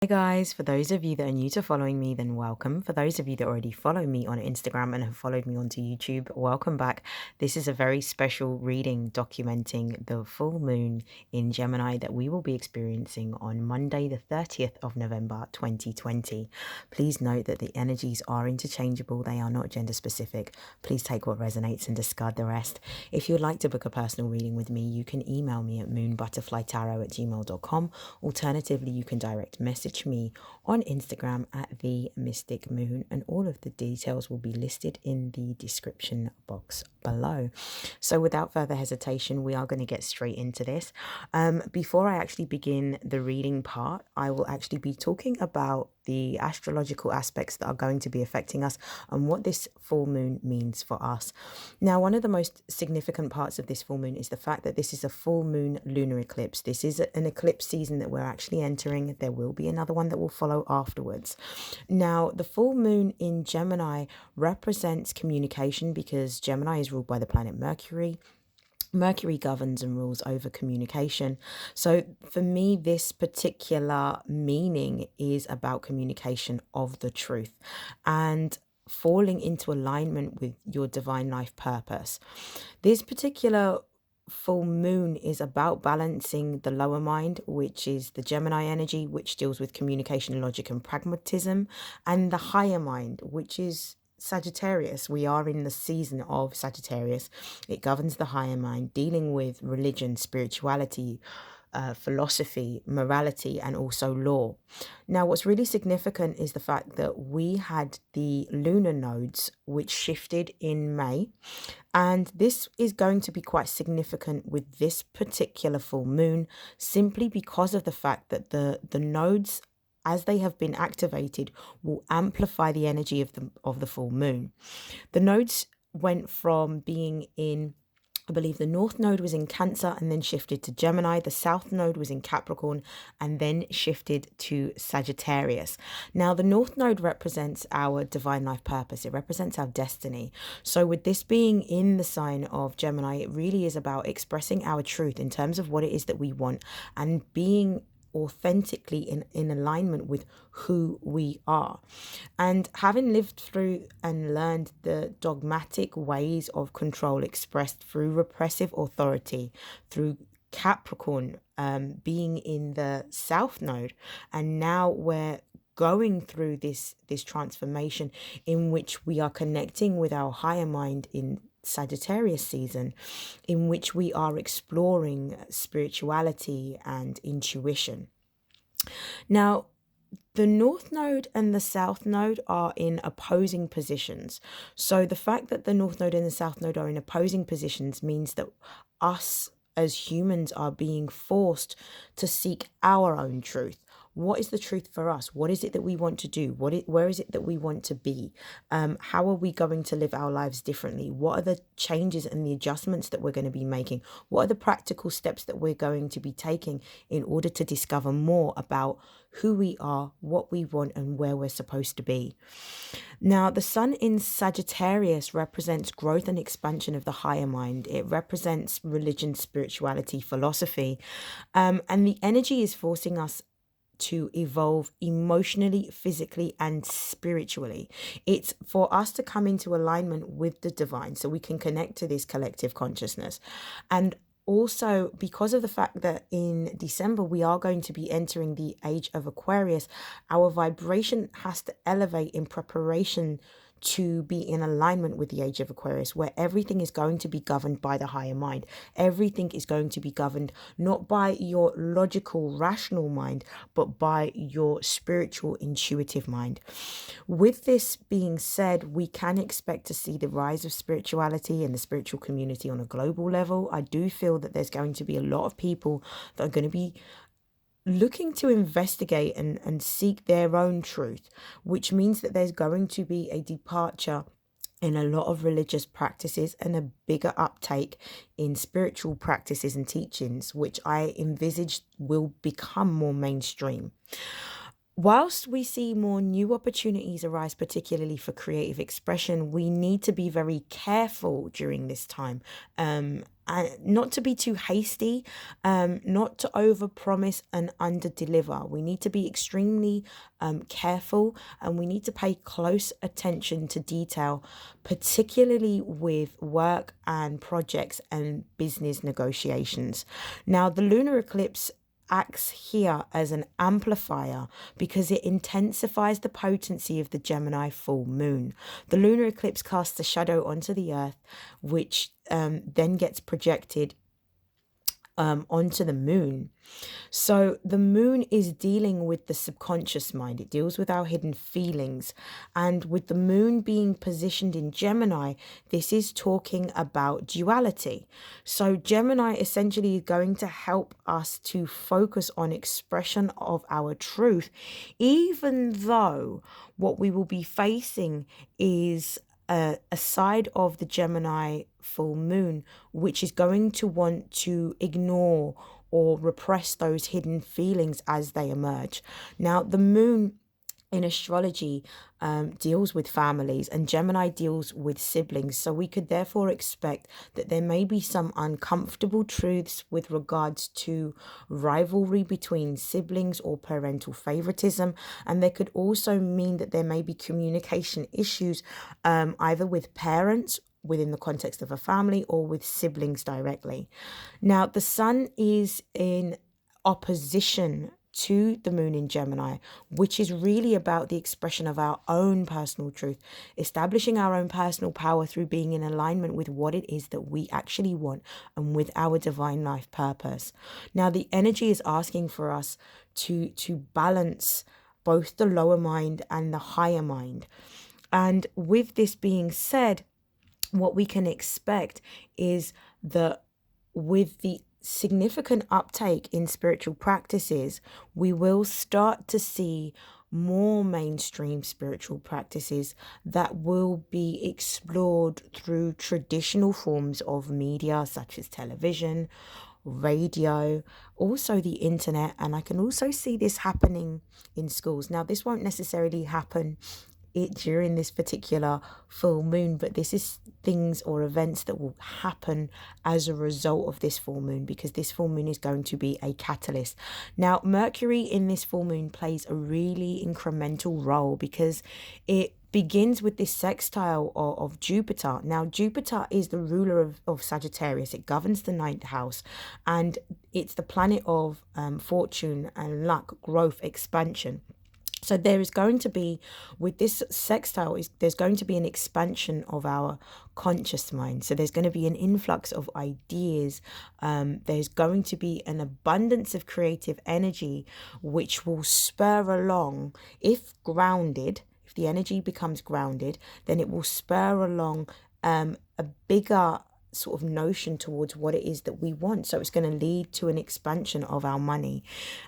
Hey guys, for those of you that are new to following me, then welcome. For those of you that already follow me on Instagram and have followed me onto YouTube, welcome back. This is a very special reading documenting the full moon in Gemini that we will be experiencing on Monday, the 30th of November, 2020. Please note that the energies are interchangeable. They are not gender specific. Please take what resonates and discard the rest. If you'd like to book a personal reading with me, you can email me at moonbutterflytarot@gmail.com. Alternatively, you can direct message me on Instagram at the Mystic Moon, and all of the details will be listed in the description box below. So without further hesitation, we are going to get straight into this. Before I actually begin the reading part, I will actually be talking about the astrological aspects that are going to be affecting us and what this full moon means for us. Now, one of the most significant parts of this full moon is the fact that this is a full moon lunar eclipse. This is an eclipse season that we're actually entering. There will be another one that will follow afterwards. Now, the full moon in Gemini represents communication because Gemini is ruled by the planet Mercury. Mercury governs and rules over communication. So for me, this particular meaning is about communication of the truth and falling into alignment with your divine life purpose. This particular full moon is about balancing the lower mind, which is the Gemini energy, which deals with communication, logic, and pragmatism, and the higher mind, which is Sagittarius. We are in the season of Sagittarius. It governs the higher mind, dealing with religion, spirituality, philosophy, morality, and also law. Now, what's really significant is the fact that we had the lunar nodes, which shifted in May. And this is going to be quite significant with this particular full moon, simply because of the fact that the nodes, as they have been activated, will amplify the energy of the full moon. The nodes went from being in, I believe the North Node was in Cancer and then shifted to Gemini. The South Node was in Capricorn and then shifted to Sagittarius. Now, the North Node represents our divine life purpose. It represents our destiny. So with this being in the sign of Gemini, it really is about expressing our truth in terms of what it is that we want and being authentically in alignment with who we are. And having lived through and learned the dogmatic ways of control expressed through repressive authority, through Capricorn being in the South Node, and now we're going through this transformation in which we are connecting with our higher mind in Sagittarius season, in which we are exploring spirituality and intuition. Now, the North Node and the South Node are in opposing positions. So the fact that the North Node and the South Node are in opposing positions means that us as humans are being forced to seek our own truth. What is the truth for us? What is it that we want to do? Where is it that we want to be? How are we going to live our lives differently? What are the changes and the adjustments that we're going to be making? What are the practical steps that we're going to be taking in order to discover more about who we are, what we want, and where we're supposed to be? Now, the sun in Sagittarius represents growth and expansion of the higher mind. It represents religion, spirituality, philosophy, and the energy is forcing us to evolve emotionally, physically, and spiritually. It's for us to come into alignment with the divine so we can connect to this collective consciousness. And also, because of the fact that in December we are going to be entering the age of Aquarius, our vibration has to elevate in preparation to be in alignment with the age of Aquarius, where everything is going to be governed by the higher mind. Everything is going to be governed not by your logical, rational mind, but by your spiritual, intuitive mind. With this being said, we can expect to see the rise of spirituality and the spiritual community on a global level. I do feel that there's going to be a lot of people that are going to be looking to investigate and seek their own truth, which means that there's going to be a departure in a lot of religious practices and a bigger uptake in spiritual practices and teachings, which I envisage will become more mainstream. Whilst we see more new opportunities arise, particularly for creative expression, we need to be very careful during this time. not to be too hasty, not to overpromise and underdeliver. We need to be extremely careful, and we need to pay close attention to detail, particularly with work and projects and business negotiations. Now, the lunar eclipse acts here as an amplifier because it intensifies the potency of the Gemini full moon. The lunar eclipse casts a shadow onto the earth, which then gets projected onto the moon. So the moon is dealing with the subconscious mind. It deals with our hidden feelings. And with the moon being positioned in Gemini, this is talking about duality. So Gemini essentially is going to help us to focus on expression of our truth, even though what we will be facing is a side of the Gemini full moon, which is going to want to ignore or repress those hidden feelings as they emerge. Now, the moon in astrology deals with families, and Gemini deals with siblings. So we could therefore expect that there may be some uncomfortable truths with regards to rivalry between siblings or parental favoritism. And there could also mean that there may be communication issues either with parents within the context of a family or with siblings directly. Now, the sun is in opposition to the moon in Gemini, which is really about the expression of our own personal truth, establishing our own personal power through being in alignment with what it is that we actually want and with our divine life purpose. Now, the energy is asking for us to balance both the lower mind and the higher mind. And with this being said, what we can expect is that with the significant uptake in spiritual practices, we will start to see more mainstream spiritual practices that will be explored through traditional forms of media such as television, radio, also the internet. And I can also see this happening in schools. Now, this won't necessarily happen during this particular full moon, but this is things or events that will happen as a result of this full moon, because this full moon is going to be a catalyst. Now, Mercury in this full moon plays a really incremental role because it begins with this sextile of Jupiter. Now, Jupiter is the ruler of Sagittarius. It governs the ninth house, and it's the planet of fortune and luck, growth, expansion. So there is going to be, with this sextile, there's going to be an expansion of our conscious mind. So there's going to be an influx of ideas. There's going to be an abundance of creative energy, which will spur along, if grounded, if the energy becomes grounded, then it will spur along a bigger sort of notion towards what it is that we want. So it's going to lead to an expansion of our money.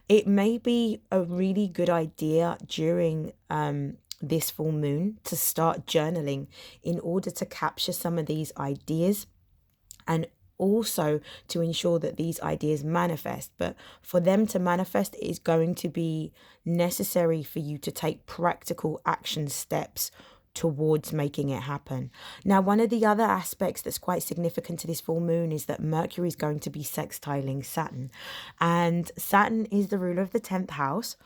It may be a really good idea during this full moon to start journaling in order to capture some of these ideas, and also to ensure that these ideas manifest. But for them to manifest, it is going to be necessary for you to take practical action steps towards making it happen. Now, one of the other aspects that's quite significant to this full moon is that Mercury is going to be sextiling Saturn, and Saturn is the ruler of the 10th house.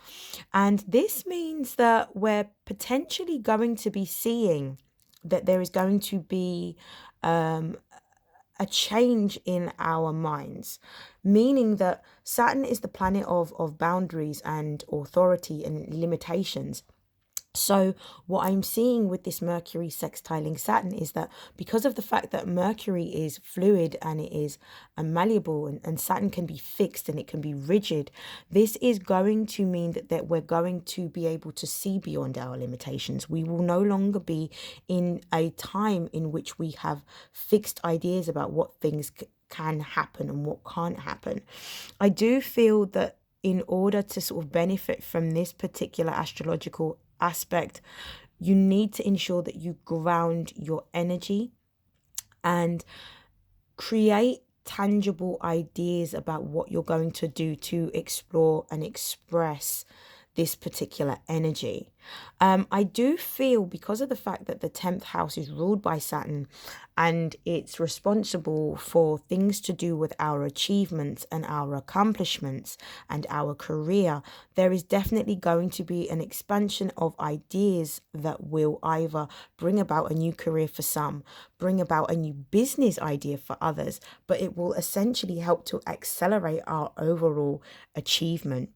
And this means that we're potentially going to be seeing that there is going to be a change in our minds, meaning that Saturn is the planet of boundaries and authority and limitations. So what I'm seeing with this Mercury sextiling Saturn is that because of the fact that Mercury is fluid and it is malleable, and Saturn can be fixed and it can be rigid, this is going to mean that we're going to be able to see beyond our limitations. We will no longer be in a time in which we have fixed ideas about what things can happen and what can't happen. I do feel that in order to sort of benefit from this particular astrological aspect, you need to ensure that you ground your energy and create tangible ideas about what you're going to do to explore and express this particular energy. I do feel, because of the fact that the 10th house is ruled by Saturn and it's responsible for things to do with our achievements and our accomplishments and our career, there is definitely going to be an expansion of ideas that will either bring about a new career for some, bring about a new business idea for others, but it will essentially help to accelerate our overall achievement.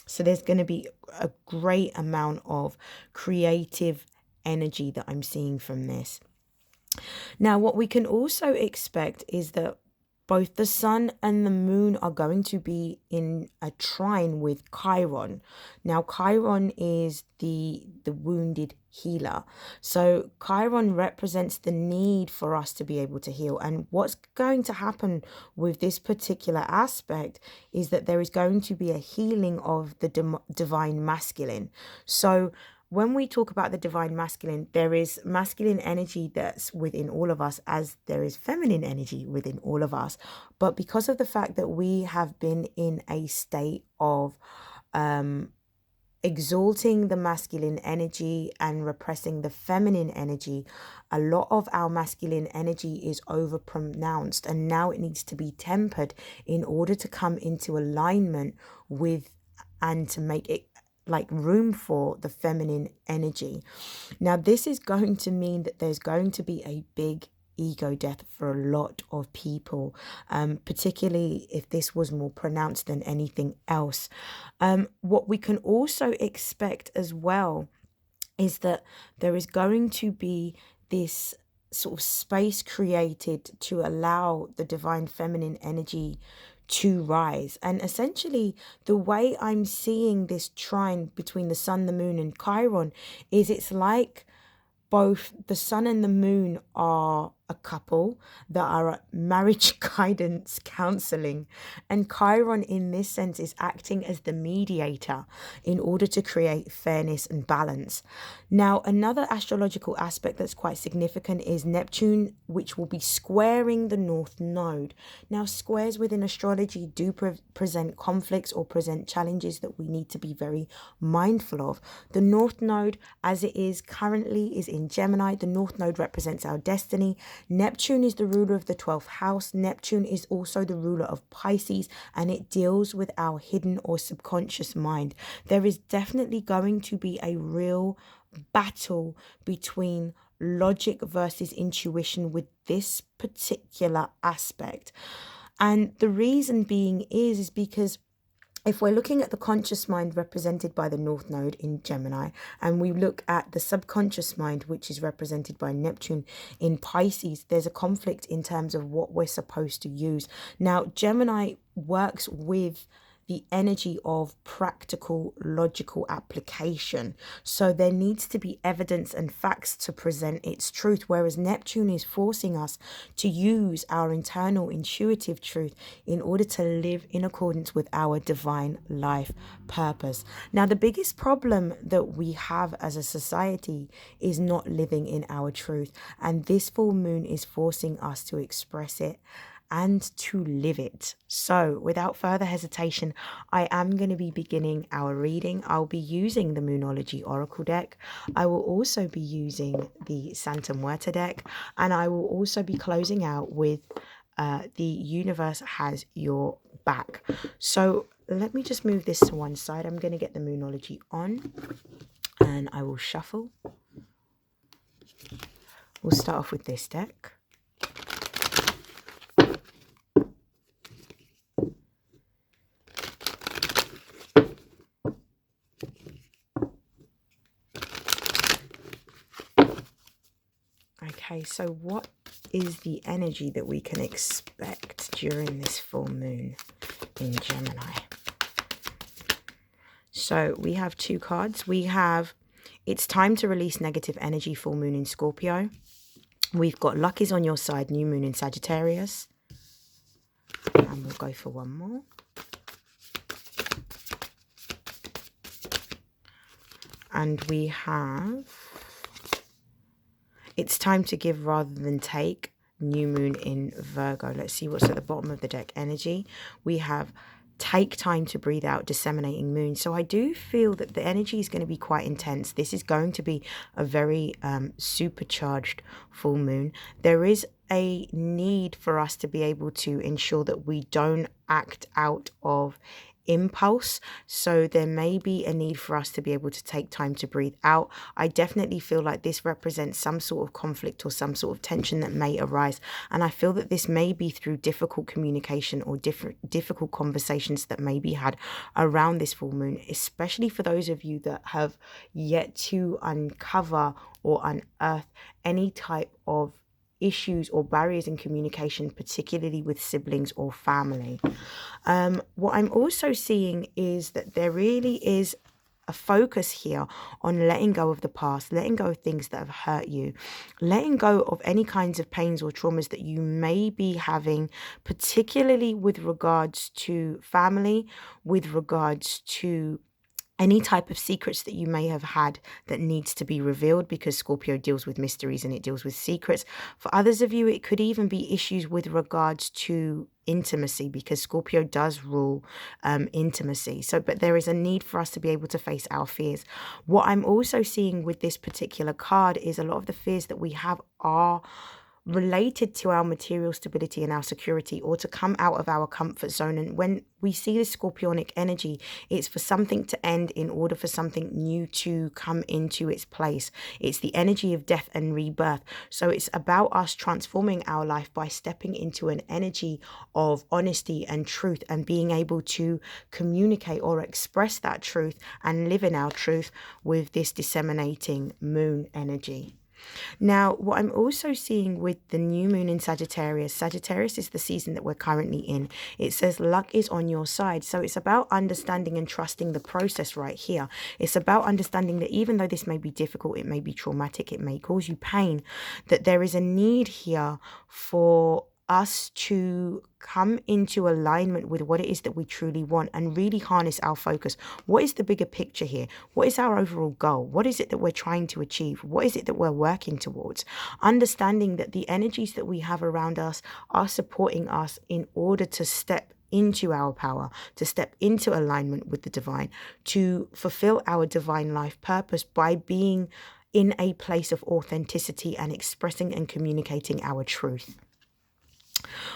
So there's going to be a great amount of creative energy that I'm seeing from this. Now, what we can also expect is that both the sun and the moon are going to be in a trine with Chiron. Now, Chiron is the wounded healer. So Chiron represents the need for us to be able to heal. And what's going to happen with this particular aspect is that there is going to be a healing of the divine masculine. So when we talk about the divine masculine, there is masculine energy that's within all of us, as there is feminine energy within all of us. But because of the fact that we have been in a state of exalting the masculine energy and repressing the feminine energy, a lot of our masculine energy is over pronounced, and now it needs to be tempered in order to come into alignment with and to make it like room for the feminine energy. Now, this is going to mean that there's going to be a big ego death for a lot of people, particularly if this was more pronounced than anything else. What we can also expect as well is that there is going to be this sort of space created to allow the divine feminine energy to rise. And essentially, the way I'm seeing this trine between the sun, the moon, and Chiron is it's like both the sun and the moon are a couple that are at marriage guidance counseling, and Chiron in this sense is acting as the mediator in order to create fairness and balance. Now, another astrological aspect that's quite significant is Neptune, which will be squaring the North Node. Now, squares within astrology do present conflicts or present challenges that we need to be very mindful of. The North Node, as it is currently, is in Gemini. The North Node represents our destiny. Neptune is the ruler of the 12th house. Neptune is also the ruler of Pisces, and it deals with our hidden or subconscious mind. There is definitely going to be a real battle between logic versus intuition with this particular aspect. And the reason being is because if we're looking at the conscious mind represented by the North Node in Gemini, and we look at the subconscious mind, which is represented by Neptune in Pisces, there's a conflict in terms of what we're supposed to use. Now, Gemini works with the energy of practical, logical application. So there needs to be evidence and facts to present its truth, whereas Neptune is forcing us to use our internal intuitive truth in order to live in accordance with our divine life purpose. Now, the biggest problem that we have as a society is not living in our truth, and this full moon is forcing us to express it and to live it. So without further hesitation, I am going to be beginning our reading. I'll be using the Moonology Oracle deck. I will also be using the Santa Muerte deck, and I will also be closing out with the Universe Has Your Back. So let me just move this to one side. I'm going to get the Moonology on, and I will shuffle. We'll start off with this deck. Okay, so what is the energy that we can expect during this full moon in Gemini? So we have two cards. We have It's Time to Release Negative Energy, full moon in Scorpio. We've got Luck is on Your Side, new moon in Sagittarius. And we'll go for one more. And we have It's Time to Give Rather Than Take, new moon in Virgo. Let's see what's at the bottom of the deck energy. We have take time to breathe out, disseminating moon. So I do feel that the energy is going to be quite intense. This is going to be a very supercharged full moon. There is a need for us to be able to ensure that we don't act out of impulse. So there may be a need for us to be able to take time to breathe out. I definitely feel like this represents some sort of conflict or some sort of tension that may arise. And I feel that this may be through difficult communication or difficult conversations that may be had around this full moon, especially for those of you that have yet to uncover or unearth any type of issues or barriers in communication, particularly with siblings or family. What I'm also seeing is that there really is a focus here on letting go of the past, letting go of things that have hurt you, letting go of any kinds of pains or traumas that you may be having, particularly with regards to family, with regards to any type of secrets that you may have had that needs to be revealed, because Scorpio deals with mysteries and it deals with secrets. For others of you, it could even be issues with regards to intimacy, because Scorpio does rule intimacy. But there is a need for us to be able to face our fears. What I'm also seeing with this particular card is a lot of the fears that we have are related to our material stability and our security, or to come out of our comfort zone. And when we see this scorpionic energy, it's for something to end in order for something new to come into its place. It's the energy of death and rebirth. So it's about us transforming our life by stepping into an energy of honesty and truth, and being able to communicate or express that truth and live in our truth with this disseminating moon energy. Now, what I'm also seeing with the new moon in Sagittarius, Sagittarius is the season that we're currently in. It says luck is on your side. So it's about understanding and trusting the process right here. It's about understanding that even though this may be difficult, it may be traumatic, it may cause you pain, that there is a need here for us to come into alignment with what it is that we truly want and really harness our focus. What is the bigger picture here? What is our overall goal? What is it that we're trying to achieve? What is it that we're working towards? Understanding that the energies that we have around us are supporting us in order to step into our power, to step into alignment with the divine, to fulfill our divine life purpose by being in a place of authenticity and expressing and communicating our truth.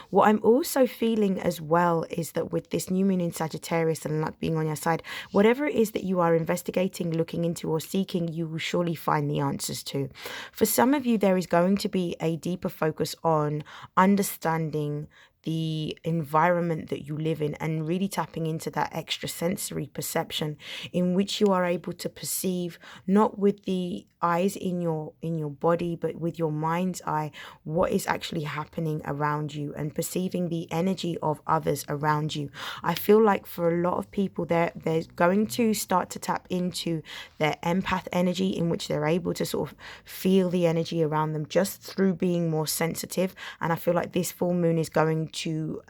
What I'm also feeling as well is that with this new moon in Sagittarius and luck being on your side, whatever it is that you are investigating, looking into, or seeking, you will surely find the answers to. For some of you, there is going to be a deeper focus on understanding the environment that you live in and really tapping into that extrasensory perception in which you are able to perceive, not with the eyes in your body, but with your mind's eye, what is actually happening around you, and perceiving the energy of others around you. I feel like for a lot of people, they're going to start to tap into their empath energy, in which they're able to sort of feel the energy around them just through being more sensitive. And I feel like this full moon is going to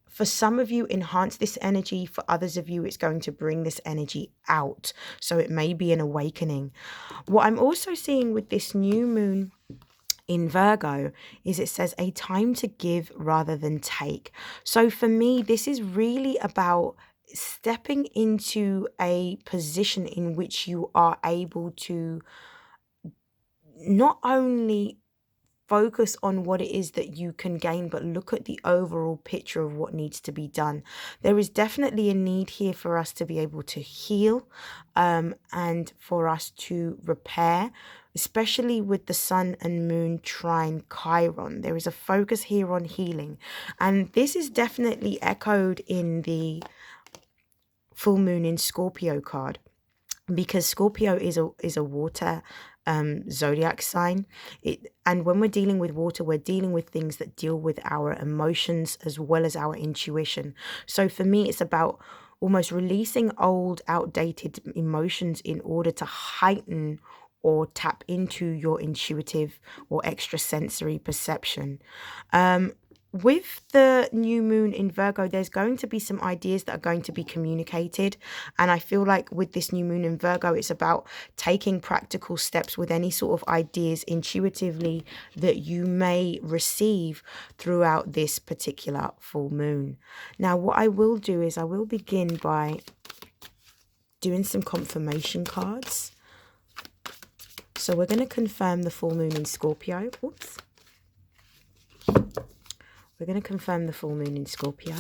for some of you enhance this energy. For others of you, it's going to bring this energy out. So it may be an awakening. What I'm also seeing with this new moon in Virgo is it says a time to give rather than take. So for me, this is really about stepping into a position in which you are able to not only focus on what it is that you can gain, but look at the overall picture of what needs to be done. There is definitely a need here for us to be able to heal and for us to repair, especially with the sun and moon trine Chiron. There is a focus here on healing. And this is definitely echoed in the full moon in Scorpio card, because Scorpio is a water zodiac sign. And when we're dealing with water, we're dealing with things that deal with our emotions as well as our intuition. So for me, it's about almost releasing old, outdated emotions in order to heighten or tap into your intuitive or extrasensory perception. with the new moon in Virgo, there's going to be some ideas that are going to be communicated. And I feel like with this new moon in Virgo, it's about taking practical steps with any sort of ideas intuitively that you may receive throughout this particular full moon. Now, what I will do is I will begin by doing some confirmation cards. So we're going to confirm the full moon in Scorpio. Oops. We're going to confirm the full moon in Scorpio.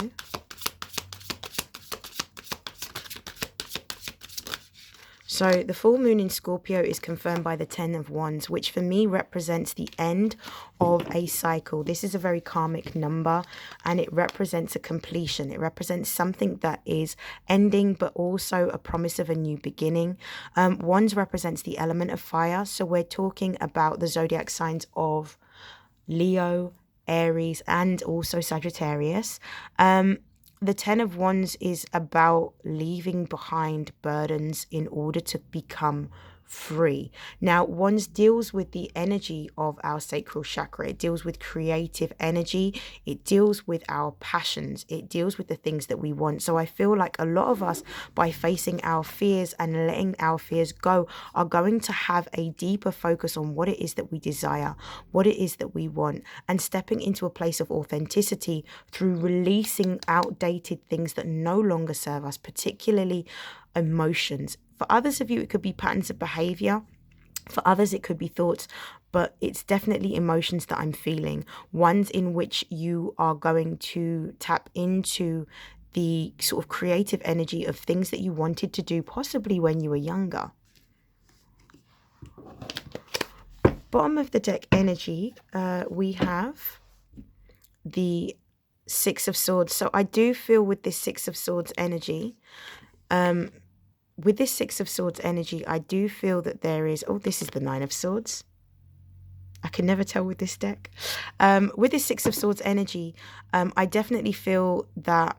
So the full moon in Scorpio is confirmed by the 10 of Wands, which for me represents the end of a cycle. This is a very karmic number, and it represents a completion. It represents something that is ending, but also a promise of a new beginning. Wands represents the element of fire. So we're talking about the zodiac signs of Leo, Aries, and also Sagittarius. The 10 of Wands is about leaving behind burdens in order to become free. Now, Wands deals with the energy of our sacral chakra. It deals with creative energy. It deals with our passions. It deals with the things that we want. So I feel like a lot of us, by facing our fears and letting our fears go, are going to have a deeper focus on what it is that we desire, what it is that we want, and stepping into a place of authenticity through releasing outdated things that no longer serve us, particularly emotions. For others of you, it could be patterns of behavior. For others, it could be thoughts, but it's definitely emotions that I'm feeling. Ones in which you are going to tap into the sort of creative energy of things that you wanted to do, possibly when you were younger. Bottom of the deck energy, we have the Six of Swords. So I do feel with this Six of Swords energy, with this Six of Swords energy, I do feel that there is... Oh, this is the Nine of Swords. I can never tell with this deck. With this Six of Swords energy, I definitely feel that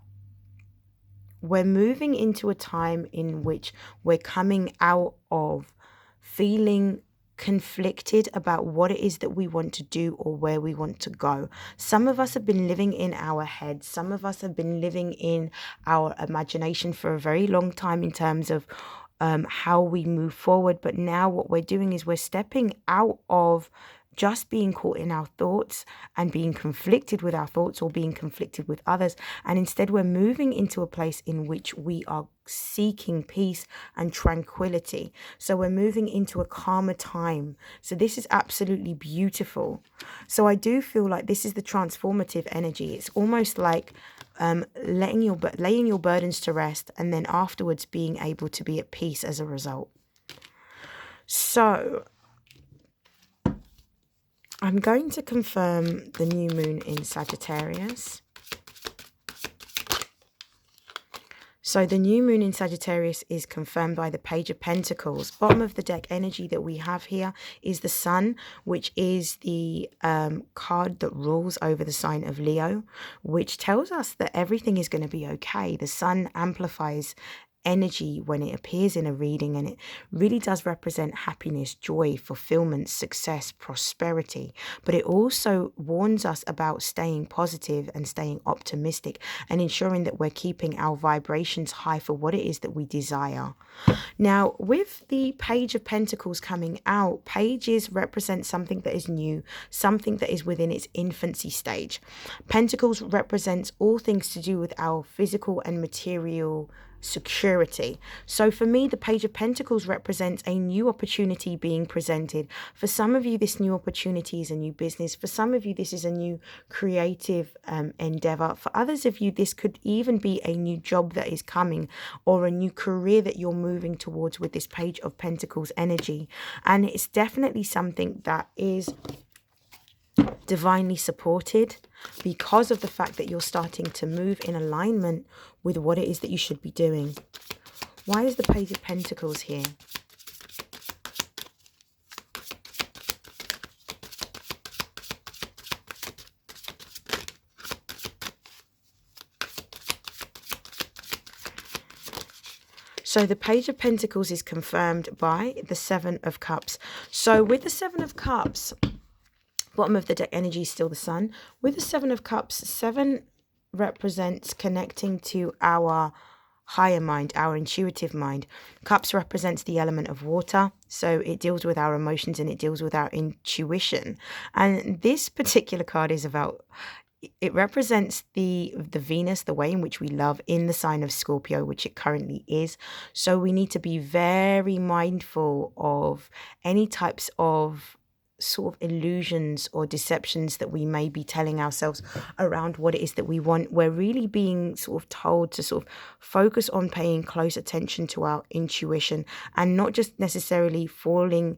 we're moving into a time in which we're coming out of feeling conflicted about what it is that we want to do or where we want to go. Some of us have been living in our heads. Some of us have been living in our imagination for a very long time in terms of how we move forward. But now what we're doing is we're stepping out of just being caught in our thoughts and being conflicted with our thoughts or being conflicted with others. And instead, we're moving into a place in which we are seeking peace and tranquility. So we're moving into a calmer time. So this is absolutely beautiful. So I do feel like this is the transformative energy. It's almost like laying your burdens to rest, and then afterwards being able to be at peace as a result. So I'm going to confirm the new moon in Sagittarius. So the new moon in Sagittarius is confirmed by the Page of Pentacles. Bottom of the deck energy that we have here is the Sun, which is the card that rules over the sign of Leo, which tells us that everything is going to be okay. The Sun amplifies energy when it appears in a reading, and it really does represent happiness, joy, fulfillment, success, prosperity. But it also warns us about staying positive and staying optimistic and ensuring that we're keeping our vibrations high for what it is that we desire. Now, with the Page of Pentacles coming out, pages represent something that is new, something that is within its infancy stage. Pentacles represents all things to do with our physical and material security. So for me, the Page of Pentacles represents a new opportunity being presented. For some of you, this new opportunity is a new business. For some of you, this is a new creative endeavor. For others of you, this could even be a new job that is coming or a new career that you're moving towards with this Page of Pentacles energy. And it's definitely something that is divinely supported because of the fact that you're starting to move in alignment with what it is that you should be doing. Why is the Page of Pentacles here? So the Page of Pentacles is confirmed by the Seven of Cups. So with the Seven of Cups, Bottom of the deck energy is still the Sun. With the Seven of Cups, 7 represents connecting to our higher mind, our intuitive mind. Cups represents the element of water, so it deals with our emotions and it deals with our intuition. And this particular card is about, it represents the Venus, the way in which we love in the sign of Scorpio, which it currently is. So we need to be very mindful of any types of sort of illusions or deceptions that we may be telling ourselves around what it is that we want. We're really being sort of told to sort of focus on paying close attention to our intuition and not just necessarily falling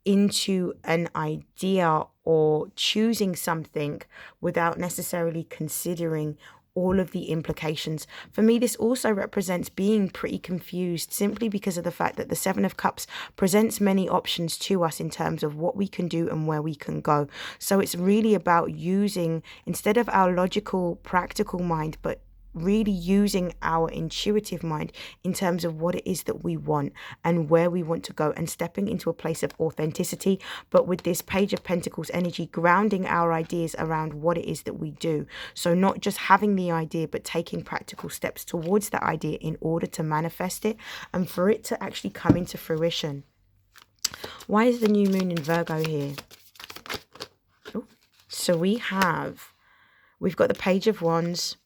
into an idea or choosing something without necessarily considering all of the implications. For me, this also represents being pretty confused simply because of the fact that the Seven of Cups presents many options to us in terms of what we can do and where we can go. So it's really about using, instead of our logical, practical mind, but really using our intuitive mind in terms of what it is that we want and where we want to go, and stepping into a place of authenticity, but with this Page of Pentacles energy grounding our ideas around what it is that we do. So not just having the idea, but taking practical steps towards that idea in order to manifest it and for it to actually come into fruition. Why is the new moon in Virgo here? Ooh. So we've got the Page of Wands.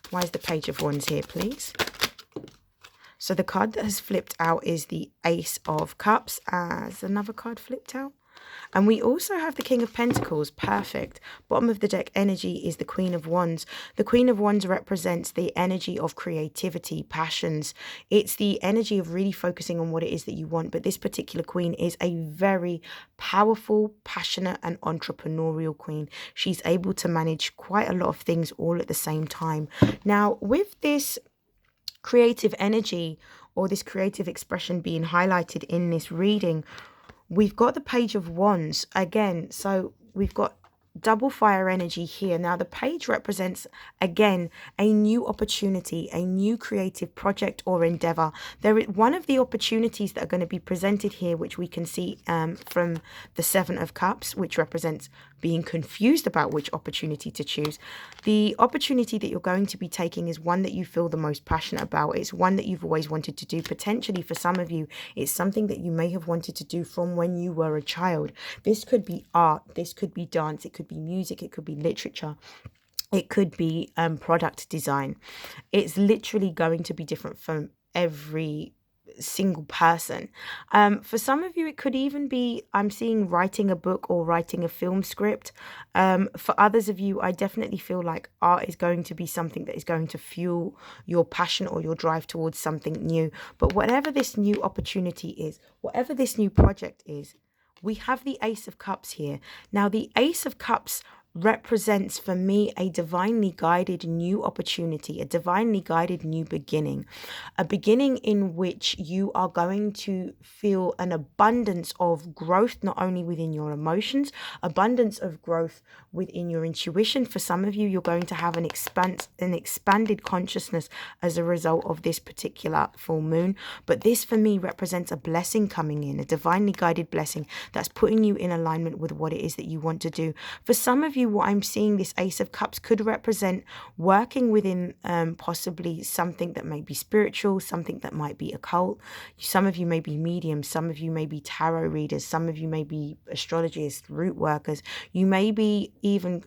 Why is the Page of Wands here, please? So the card that has flipped out is the Ace of Cups. As another card flipped out. And we also have the King of Pentacles. Perfect. Bottom of the deck energy is the Queen of Wands. The Queen of Wands represents the energy of creativity, passions. It's the energy of really focusing on what it is that you want. But this particular queen is a very powerful, passionate and entrepreneurial queen. She's able to manage quite a lot of things all at the same time. Now, with this creative energy or this creative expression being highlighted in this reading, we've got the Page of Wands again. So we've got double fire energy here. Now the page represents, again, a new opportunity, a new creative project or endeavor. There is one of the opportunities that are going to be presented here, which we can see from the Seven of Cups, which represents being confused about which opportunity to choose. The opportunity that you're going to be taking is one that you feel the most passionate about. It's one that you've always wanted to do. Potentially for some of you, it's something that you may have wanted to do from when you were a child. This could be art, this could be dance, it could be music, it could be literature, it could be product design. It's literally going to be different from every single person. For some of you, it could even be, I'm seeing writing a book or writing a film script. For others of you, I definitely feel like art is going to be something that is going to fuel your passion or your drive towards something new. But whatever this new opportunity is, whatever this new project is, we have the Ace of Cups here. Now, the Ace of Cups represents for me a divinely guided new opportunity, a divinely guided new beginning, a beginning in which you are going to feel an abundance of growth, not only within your emotions, abundance of growth within your intuition. For some of you, you're going to have an expanded consciousness as a result of this particular full moon. But this for me represents a blessing coming in, a divinely guided blessing that's putting you in alignment with what it is that you want to do. For some of you, what I'm seeing, this Ace of Cups could represent working within possibly something that may be spiritual, something that might be occult. Some of you may be mediums, some of you may be tarot readers, some of you may be astrologists, root workers. You may be even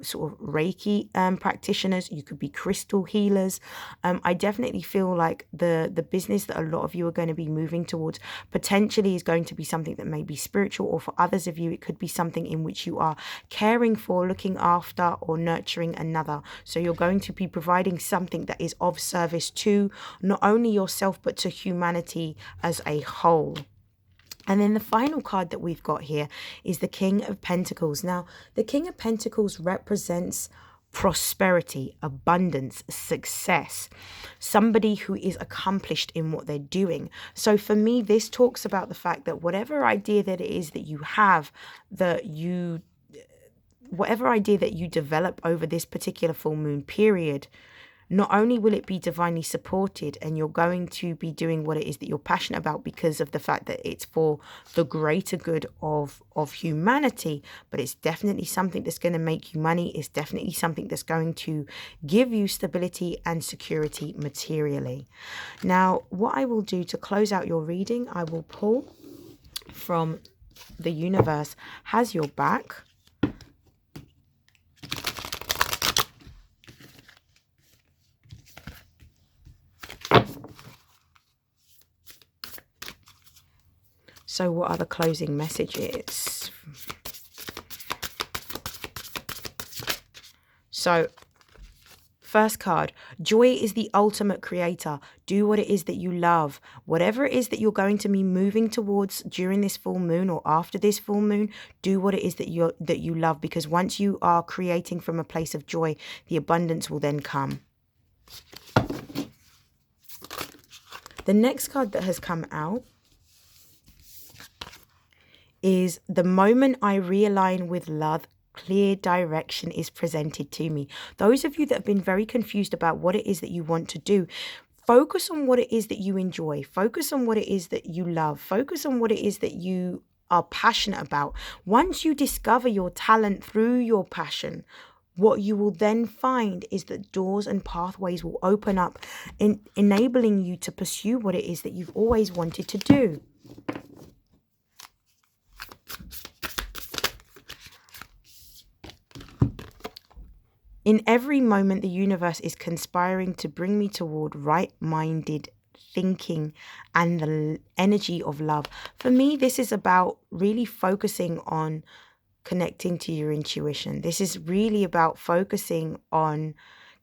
sort of Reiki practitioners. You could be crystal healers. I definitely feel like the business that a lot of you are going to be moving towards potentially is going to be something that may be spiritual, or for others of you, it could be something in which you are caring for, looking after, or nurturing another. So you're going to be providing something that is of service to not only yourself, but to humanity as a whole. And then the final card that we've got here is the King of Pentacles. Now, the King of Pentacles represents prosperity, abundance, success, somebody who is accomplished in what they're doing. So for me, this talks about the fact that whatever idea that it is that you have, whatever idea that you develop over this particular full moon period, not only will it be divinely supported and you're going to be doing what it is that you're passionate about because of the fact that it's for the greater good of humanity, but it's definitely something that's going to make you money. It's definitely something that's going to give you stability and security materially. Now, what I will do to close out your reading, I will pull from the universe has your back. So what are the closing messages? So first card, joy is the ultimate creator. Do what it is that you love. Whatever it is that you're going to be moving towards during this full moon or after this full moon, do what it is that you love, because once you are creating from a place of joy, the abundance will then come. The next card that has come out is the moment I realign with love, clear direction is presented to me. Those of you that have been very confused about what it is that you want to do, focus on what it is that you enjoy. Focus on what it is that you love. Focus on what it is that you are passionate about. Once you discover your talent through your passion, what you will then find is that doors and pathways will open up, enabling you to pursue what it is that you've always wanted to do. In every moment, the universe is conspiring to bring me toward right-minded thinking and the energy of love. For me, this is about really focusing on connecting to your intuition. This is really about focusing on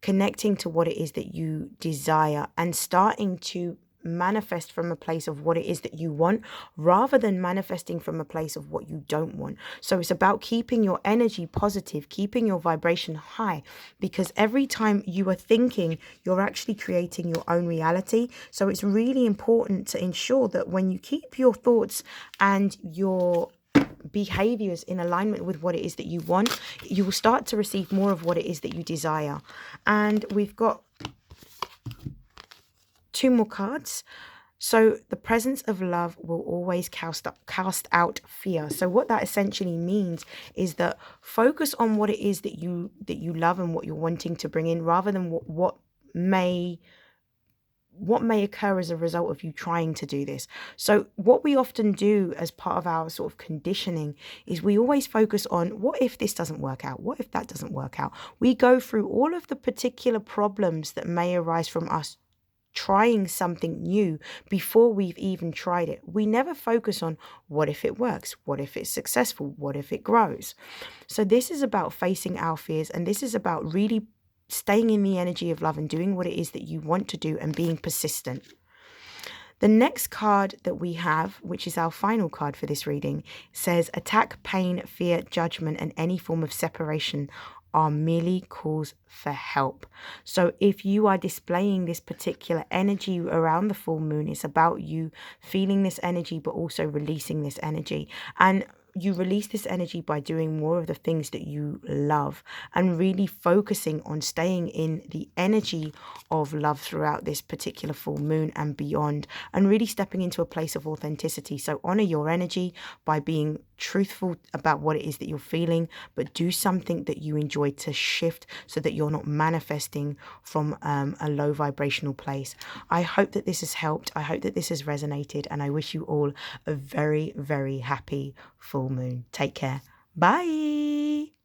connecting to what it is that you desire and starting to manifest from a place of what it is that you want, rather than manifesting from a place of what you don't want. So it's about keeping your energy positive, keeping your vibration high, because every time you are thinking, you're actually creating your own reality. So it's really important to ensure that when you keep your thoughts and your behaviors in alignment with what it is that you want, you will start to receive more of what it is that you desire. And we've got 2 more cards. So the presence of love will always cast out fear. So what that essentially means is that focus on what it is that you love and what you're wanting to bring in, rather than what may occur as a result of you trying to do this. So what we often do as part of our sort of conditioning is we always focus on, what if this doesn't work out? What if that doesn't work out? We go through all of the particular problems that may arise from us trying something new before we've even tried it. We never focus on, what if it works? What if it's successful? What if it grows? So this is about facing our fears, and this is about really staying in the energy of love and doing what it is that you want to do and being persistent. The next card that we have, which is our final card for this reading, says attack, pain, fear, judgment, and any form of separation are merely calls for help. So if you are displaying this particular energy around the full moon, it's about you feeling this energy, but also releasing this energy. And you release this energy by doing more of the things that you love and really focusing on staying in the energy of love throughout this particular full moon and beyond, and really stepping into a place of authenticity. So honor your energy by being truthful about what it is that you're feeling, but do something that you enjoy to shift so that you're not manifesting from a low vibrational place. I hope that this has helped. I hope that this has resonated, and I wish you all a very, very happy full moon. Take care. Bye.